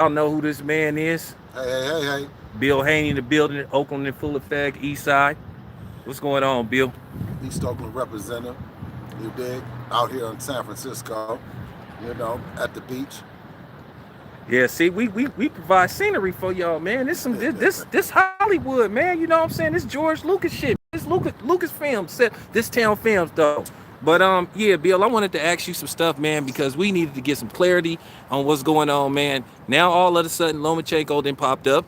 Y'all know who this man is. Hey. Bill Haney in the building, Oakland in full effect, East Side. What's going on, Bill? East Oakland representative, you dig? Out here in San Francisco, at the beach. Yeah, see, we provide scenery for y'all, man. This Hollywood, man. You know what I'm saying? This George Lucas shit. This Lucas films, this town films though. But yeah, Bill, I wanted to ask you some stuff, man, because we needed to get some clarity on what's going on, man. Now all of a sudden, Lomachenko then popped up.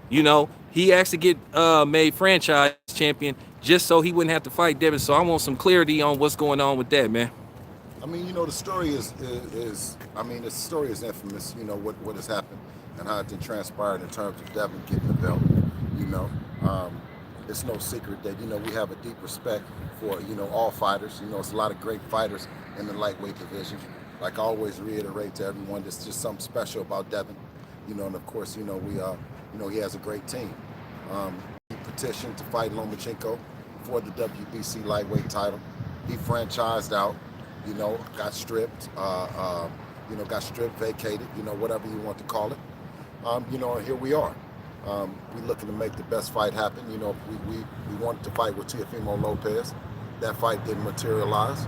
He actually get made franchise champion just so he wouldn't have to fight Devin. So I want some clarity on what's going on with that, man. I mean, the story the story is infamous. What has happened and how it then transpired in terms of Devin getting the belt. You know, um, it's no secret that we have a deep respect for all fighters. It's a lot of great fighters in the lightweight division. Like I always reiterate to everyone, there's just something special about Devin. And of course, he has a great team. He petitioned to fight Lomachenko for the WBC lightweight title. He franchised out, got stripped, vacated, whatever you want to call it. And here we are. We're looking to make the best fight happen. We wanted to fight with Teofimo Lopez. That fight didn't materialize.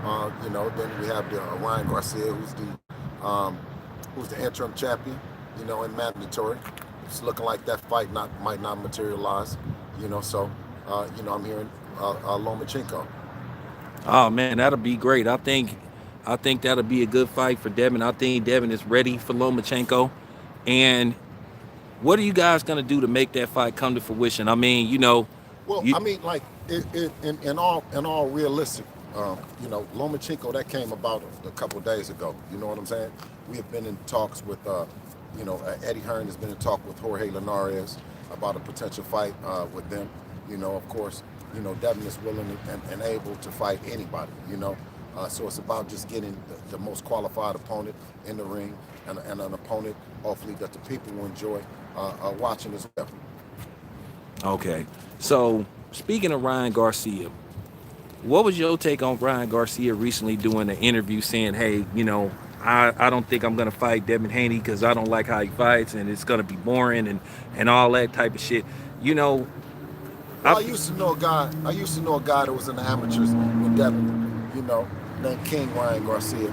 Then we have Ryan Garcia, who's the interim champion, in mandatory. It's looking like that fight might not materialize. So I'm hearing Lomachenko. Oh man, that'll be great. I think that'll be a good fight for Devin. I think Devin is ready for Lomachenko. And what are you guys gonna do to make that fight come to fruition? I mean, Well, you I mean, like in all realistic, Lomachenko that came about a couple of days ago. You know what I'm saying? We have been in talks with, Eddie Hearn has been in talk with Jorge Linares about a potential fight with them. Of course, Devin is willing and able to fight anybody. So it's about just getting the most qualified opponent in the ring and an opponent, hopefully, that the people will enjoy watching as well. okay. So speaking of Ryan Garcia, what was your take on Ryan Garcia recently doing an interview saying, "Hey, I don't think I'm gonna fight Devin Haney because I don't like how he fights and it's gonna be boring and all that type of shit." You know, Well, I I used to know a guy that was in the amateurs with Devin, named King Ryan Garcia.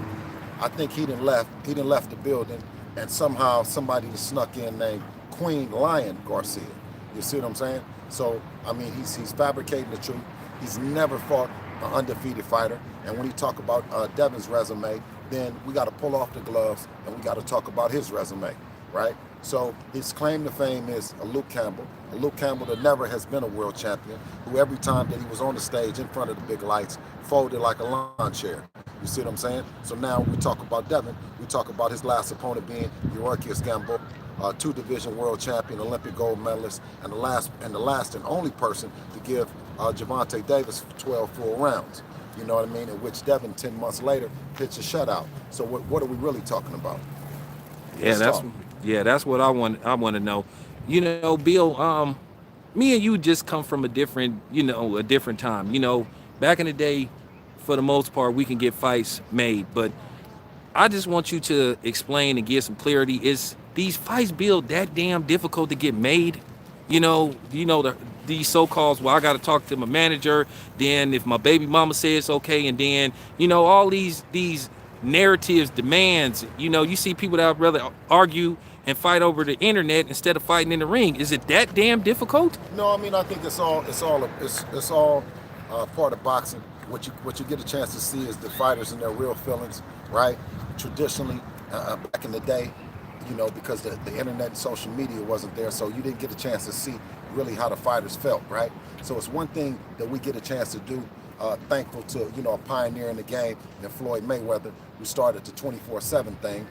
I think he didn't left the building, and somehow somebody just snuck in named Queen Lion Garcia. You see what I'm saying? So I mean, he's fabricating the truth. He's never fought an undefeated fighter, and when he talk about Devin's resume, then we got to pull off the gloves and we got to talk about his resume, right? So his claim to fame is a Luke Campbell that never has been a world champion, who every time that he was on the stage in front of the big lights folded like a lawn chair. You see what I'm saying? So now we talk about Devin, we talk about his last opponent being Jorge Gamble, two-division world champion, Olympic gold medalist, and the last and only person to give Javante Davis 12 full rounds. You know what I mean? In which Devin 10 months later pitched a shutout. So what are we really talking about? yeah, Let's that's talk. yeah, that's what I want to know. Bill, me and you just come from a different time. Back in the day, for the most part, we can get fights made, but I just want you to explain and give some clarity. Is these fights, Bill, that damn difficult to get made? These so-calls. Well, I got to talk to my manager. Then, if my baby mama says it's okay, and then all these narratives, demands. You see people that would rather argue and fight over the internet instead of fighting in the ring. Is it that damn difficult? No, I mean I think it's all part of boxing. What you get a chance to see is the fighters and their real feelings, right? Traditionally, back in the day, because the internet and social media wasn't there, so you didn't get a chance to see really how the fighters felt, right? So it's one thing that we get a chance to do. Thankful to a pioneer in the game, and Floyd Mayweather, who started the 24/7 thing,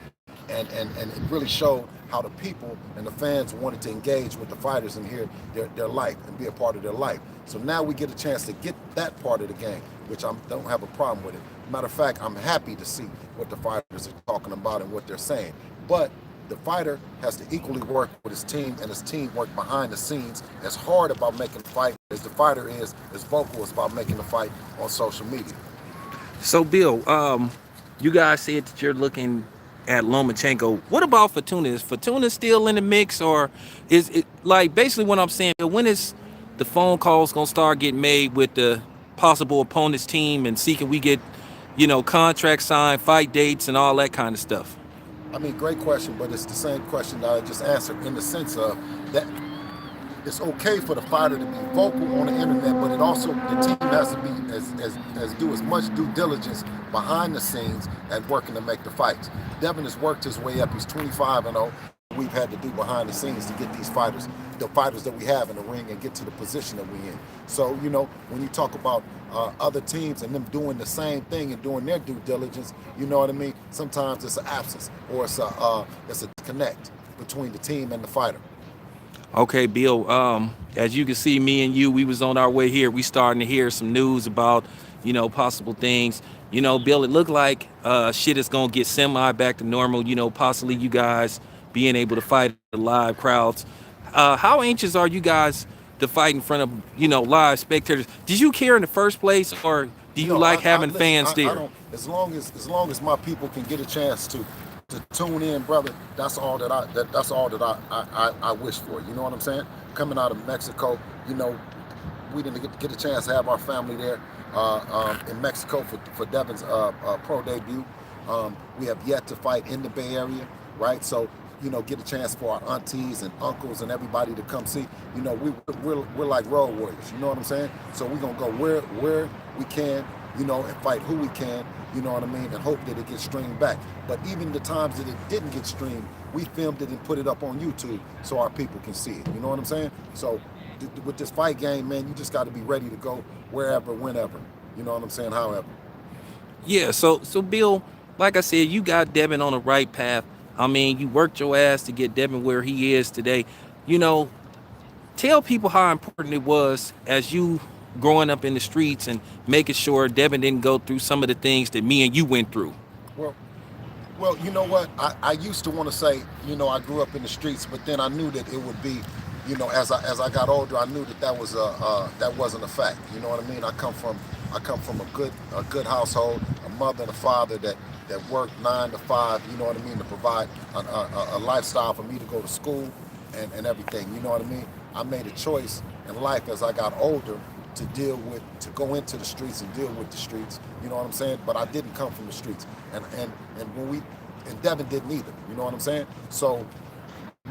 and it really showed how the people and the fans wanted to engage with the fighters and hear their life and be a part of their life. So now we get a chance to get that part of the game, which I don't have a problem with it. Matter of fact, I'm happy to see what the fighters are talking about and what they're saying. But the fighter has to equally work with his team, and his team work behind the scenes as hard about making the fight as the fighter is as vocal as about making the fight on social media. So, Bill, you guys said that you're looking at Lomachenko. What about Fortuna? Is Fortuna still in the mix, or is it like basically what I'm saying? When is the phone calls gonna start getting made with the possible opponent's team and see can we get, contract signed, fight dates, and all that kind of stuff? I mean, great question, but it's the same question that I just answered in the sense of that it's okay for the fighter to be vocal on the internet, but it also the team has to be as do as much due diligence behind the scenes at working to make the fights. Devin has worked his way up. He's 25-0. We've had to do behind the scenes to get these fighters, the fighters that we have in the ring, and get to the position that we're in. So when you talk about other teams and them doing the same thing and doing their due diligence, you know what I mean. Sometimes it's an absence or it's a disconnect between the team and the fighter. Okay, Bill. As you can see, me and you, we was on our way here. We starting to hear some news about, possible things. Bill, it looked like shit is gonna get semi back to normal. Possibly you guys being able to fight the live crowds. How anxious are you guys to fight in front of, live spectators? Did you care in the first place, or do you like having fans I there? don't. As long as my people can get a chance to tune in, brother. That's all that I wish for. You know what I'm saying? Coming out of Mexico, we didn't get a chance to have our family there in Mexico for Devin's pro debut. We have yet to fight in the Bay Area, right? So get a chance for our aunties and uncles and everybody to come see. We're like road warriors. You know what I'm saying? So we're gonna go where we can, and fight who we can. You know what I mean? And hope that it gets streamed back. But even the times that it didn't get streamed, we filmed it and put it up on YouTube so our people can see it. You know what I'm saying? So with this fight game, man, you just got to be ready to go wherever, whenever. You know what I'm saying? However. Yeah. So Bill, like I said, you got Devin on the right path. I mean, you worked your ass to get Devin where he is today. You know, tell people how important it was as you growing up in the streets and making sure Devin didn't go through some of the things that me and you went through. Well, Well, you know what? I used to want to say, I grew up in the streets, but then I knew that it would be, as I got older, I knew that wasn't a fact. You know what I mean? I come from a good household, a mother and a father that worked 9 to 5. You know what I mean? To provide a lifestyle for me to go to school and everything. You know what I mean? I made a choice in life as I got older to go into the streets and deal with the streets. You know what I'm saying? But I didn't come from the streets, and Devin didn't either. You know what I'm saying? So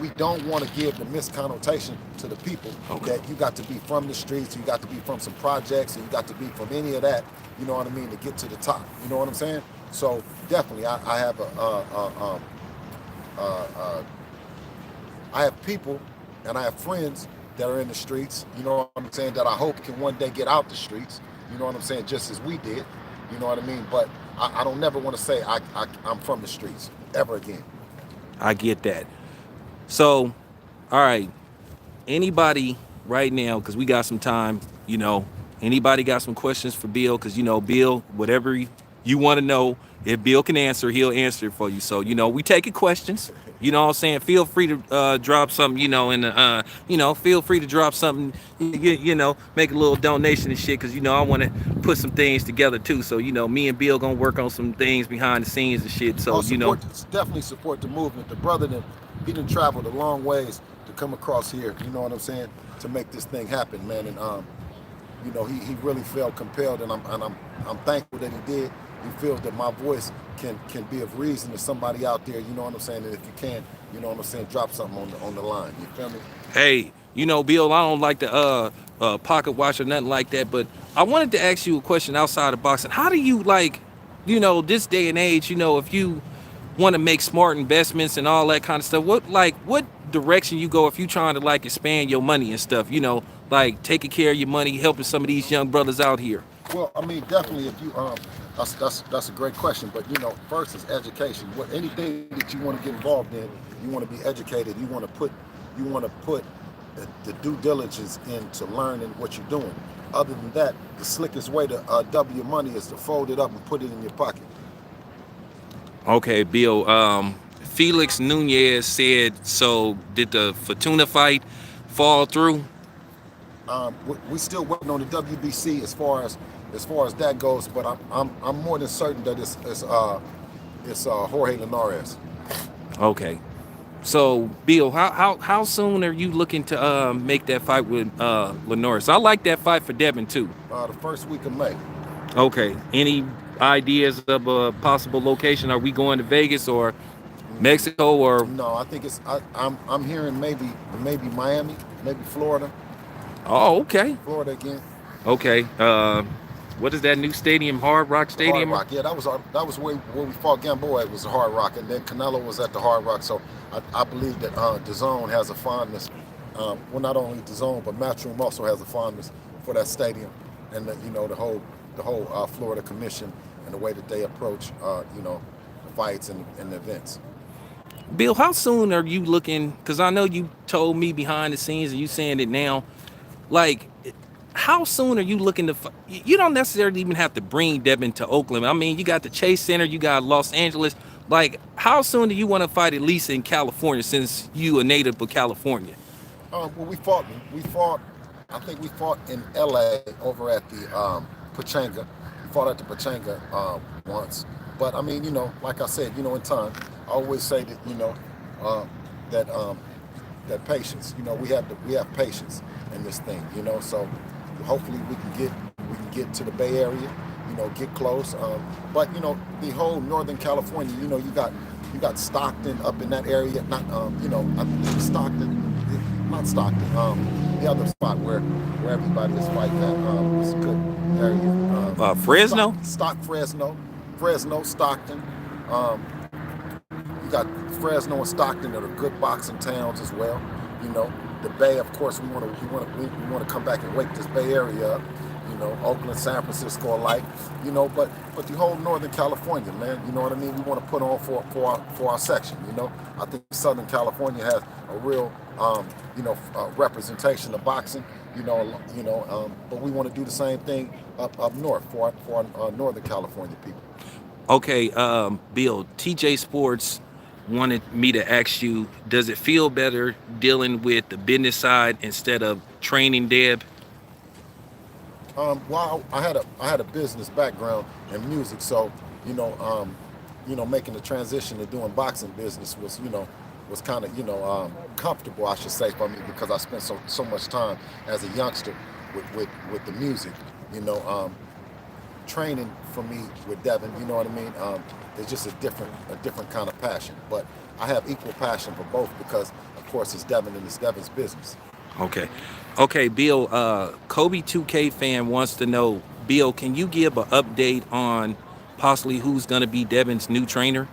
we don't want to give the misconnotation to the people that you got to be from the streets, you got to be from some projects, and you got to be from any of that. You know what I mean? To get to the top. You know what I'm saying? So definitely, I have I have people and I have friends that are in the streets, you know what I'm saying, that I hope can one day get out the streets, you know what I'm saying, just as we did, you know what I mean, but I don't never want to say I'm from the streets, ever again. I get that. So, all right, anybody right now, because we got some time, anybody got some questions for Bill? Because, Bill, whatever you want to know, if Bill can answer, he'll answer it for you. So, we taking questions. You know what I'm saying? Feel free to drop something, feel free to drop something, make a little donation and shit. Cause, I want to put some things together too. So, me and Bill gonna work on some things behind the scenes and shit. So, definitely support the movement. The brother, he done traveled a long ways to come across here, you know what I'm saying, to make this thing happen, man. And, he really felt compelled, and I'm thankful that he did. He feels that my voice can be of reason to somebody out there, you know what I'm saying? And if you can, you know what I'm saying, drop something on the line. You feel me? Hey, Bill, I don't like the pocket watch or nothing like that, but I wanted to ask you a question outside of boxing. How do you this day and age, if you want to make smart investments and all that kind of stuff, what direction you go if you trying to expand your money and stuff, taking care of your money, helping some of these young brothers out here? Well, I mean, definitely, if you that's a great question. But first is education. Anything that you want to get involved in, you want to be educated. You want to put the due diligence into learning what you're doing. Other than that, the slickest way to double your money is to fold it up and put it in your pocket. Okay, Bill. Felix Nunez said, so did the Fortuna fight fall through? We still waiting on the WBC as far as that goes, but I'm more than certain that It's Jorge Linares. Okay. So, Bill, how soon are you looking to make that fight with Linares? I like that fight for Devin too. The first week of May. Okay. Any ideas of a possible location? Are we going to Vegas or Mexico or? No, I think I'm hearing maybe Miami, maybe Florida. Oh, okay. Florida again. Okay. What is that new stadium? Hard Rock The Hard Stadium? Rock. Yeah, that was where we fought Gamboa. It was the Hard Rock, and then Canelo was at the Hard Rock. So I believe that DAZN has a fondness. Well, not only DAZN, but Matchroom also has a fondness for that stadium, and the whole Florida Commission and the way that they approach the fights and the events. Bill, how soon are you looking? Because I know you told me behind the scenes, and you saying it now. Like, how soon are you looking to? You don't necessarily even have to bring Devin to Oakland. I mean, you got the Chase Center, you got Los Angeles. Like, how soon do you want to fight at least in California, since you a native of California? Well, we fought. I think we fought in L.A. over at the Pachanga. We fought at the Pachanga once. But I mean, like I said, in time, I always say that that that patience. We have patience in this thing. So hopefully we can get to the Bay Area. Get close. But the whole Northern California. You got Stockton up in that area. Not I think Stockton. Not Stockton. The other spot where everybody is fighting at is a good area. Fresno? Fresno, Stockton. You got Fresno and Stockton that are good boxing towns as well. The Bay, of course, we want to come back and wake this Bay Area up. Oakland, San Francisco alike. But the whole Northern California, man. You know what I mean? We want to put on for our section. I think Southern California has a real representation of boxing. But we want to do the same thing up north for our Northern California people. Okay, Bill, TJ Sports wanted me to ask you, does it feel better dealing with the business side instead of training Deb? Well, I had a business background in music, so making the transition to doing boxing business was kind of comfortable, I should say, for me, because I spent so much time as a youngster with the music. Training for me with Devin, you know what I mean? It's just a different kind of passion, but I have equal passion for both because, of course, it's Devin and it's Devin's business. Okay, Bill, Kobe 2K fan wants to know, Bill, can you give an update on possibly who's going to be Devin's new trainer?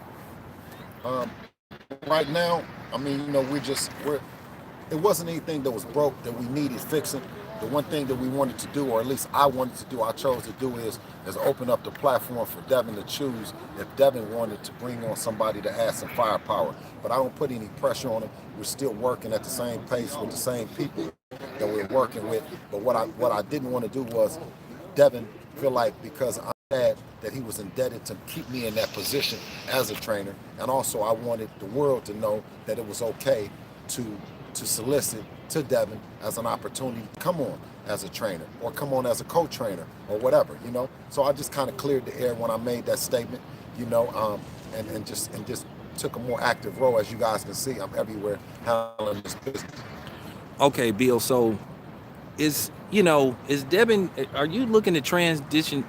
Right now, I mean, it wasn't anything that was broke that we needed fixing. The one thing that we wanted to do, or at least I wanted to do, I chose to do is open up the platform for Devin to choose if Devin wanted to bring on somebody to add some firepower. But I don't put any pressure on him. We're still working at the same pace with the same people that we're working with. But what I didn't want to do was Devin feel like, because I'm glad that he was indebted to keep me in that position as a trainer, and also I wanted the world to know that it was okay to solicit to Devin as an opportunity to come on as a trainer or come on as a co-trainer or whatever, So I just kind of cleared the air when I made that statement, and just took a more active role. As you guys can see, I'm everywhere handling this business. Okay, Bill, so is Devin, are you looking to transition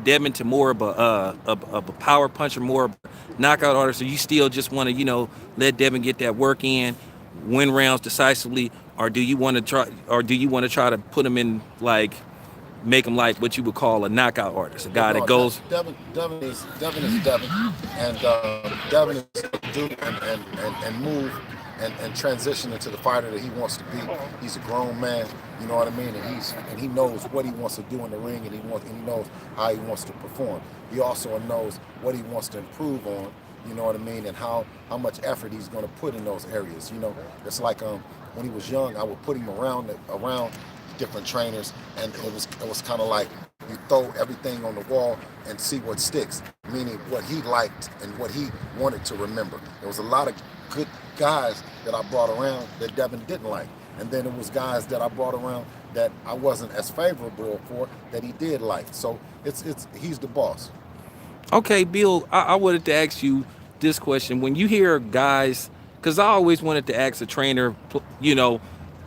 Devin to more of a power puncher, more of a knockout artist, or you still just want to, let Devin get that work in, win rounds decisively, or do you want to try to put him in, like, make him like what you would call a knockout artist, a guy that goes. Devin is Devin, and Devin is to do and move and transition into the fighter that he wants to be. He's a grown man, you know what I mean, and he knows what he wants to do in the ring, and he knows how he wants to perform. He also knows what he wants to improve on, you know what I mean, and how much effort he's going to put in those areas. It's like when he was young, I would put him around different trainers, and it was kind of like you throw everything on the wall and see what sticks, meaning what he liked and what he wanted to remember. There was a lot of good guys that I brought around that Devin didn't like, and then it was guys that I brought around that I wasn't as favorable for that he did like. So it's he's the boss. Okay, Bill, I wanted to ask you this question. When you hear guys, because I always wanted to ask a trainer, you know,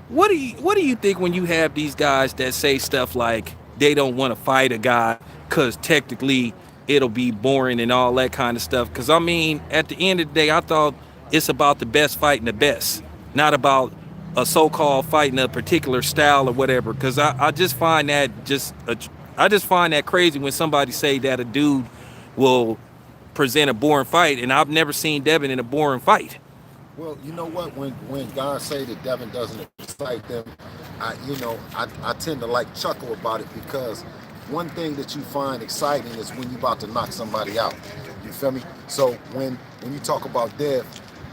what do you think when you have these guys that say stuff like they don't want to fight a guy because technically it'll be boring and all that kind of stuff? Because I mean, at the end of the day, I thought it's about the best fighting the best, not about a so-called fighting a particular style or whatever. Because I just find that I just find that crazy when somebody say that a dude will present a boring fight, and I've never seen Devin in a boring fight. Well, you know what? When guys say that Devin doesn't excite them, I tend to like chuckle about it because one thing that you find exciting is when you're about to knock somebody out. You feel me? So when you talk about Dev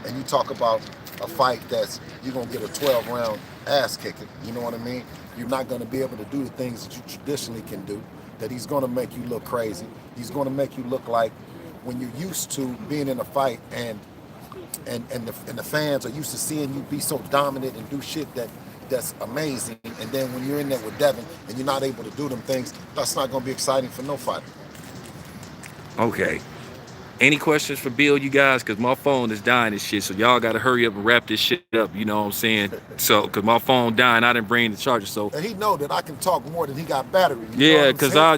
and you talk about a fight that's you're gonna get a 12 round ass kicking, you know what I mean? You're not gonna be able to do the things that you traditionally can do. That he's gonna make you look crazy. He's gonna make you look like when you're used to being in a fight and the fans are used to seeing you be so dominant and do shit that's amazing. And then when you're in there with Devin and you're not able to do them things, that's not going to be exciting for no fighter. Okay. Any questions for Bill, you guys? Because my phone is dying and shit. So y'all got to hurry up and wrap this shit up. You know what I'm saying? So, because my phone dying, I didn't bring the charger. So, And he know that I can talk more than he got battery. yeah, because I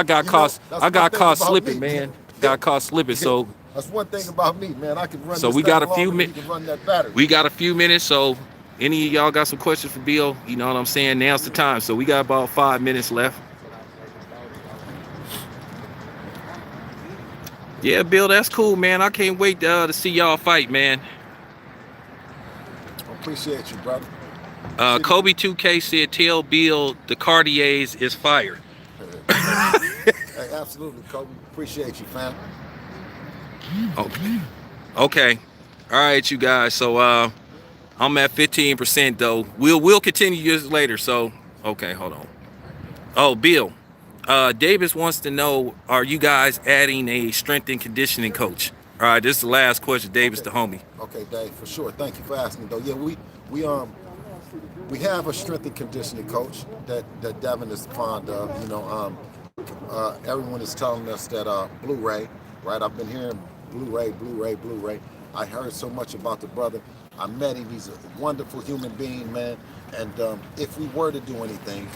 got caught slipping, man. Got caught slipping. So that's one thing about me, man. I can run. So this we got a thing few longer than he minutes. can run that battery. We got a few minutes. So any of y'all got some questions for Bill? You know what I'm saying? Now's the time. So we got about 5 minutes left. Yeah, Bill, that's cool, man. I can't wait to see y'all fight, man. Appreciate you, brother. Kobe 2K said, "Tell Bill the Cartiers is fire." Hey, absolutely, Kobe. Appreciate you, fam. Okay. Okay. All right, you guys. So I'm at 15% though. We'll continue years later. So okay, hold on. Oh, Bill. Davis wants to know: are you guys adding a strength and conditioning coach? All right, this is the last question, Davis, the homie. Okay, Dave, for sure. Thank you for asking, though. Yeah, we have a strength and conditioning coach that Devin is fond of. Everyone is telling us that Blu-ray, right? I've been hearing Blu-ray. I heard so much about the brother. I met him. He's a wonderful human being, man. And if we were to do anything,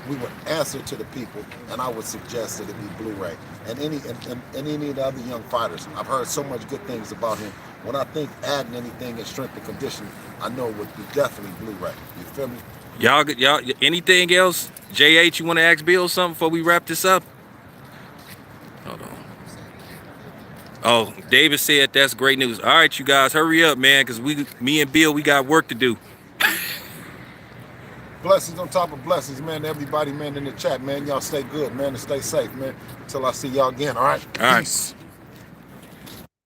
we would answer to the people, and I would suggest that it be Blu-ray. And any of the other young fighters, I've heard so much good things about him. When I think adding anything in strength and conditioning, I know it would be definitely Blu-ray. You feel me? Y'all, anything else? JH, you want to ask Bill something before we wrap this up? Hold on. Oh, David said that's great news. All right, you guys, hurry up, man, because me and Bill, we got work to do. Blessings on top of blessings, man. Everybody, man, in the chat, man. Y'all stay good, man, and stay safe, man. Until I see y'all again, all right? All right. Peace.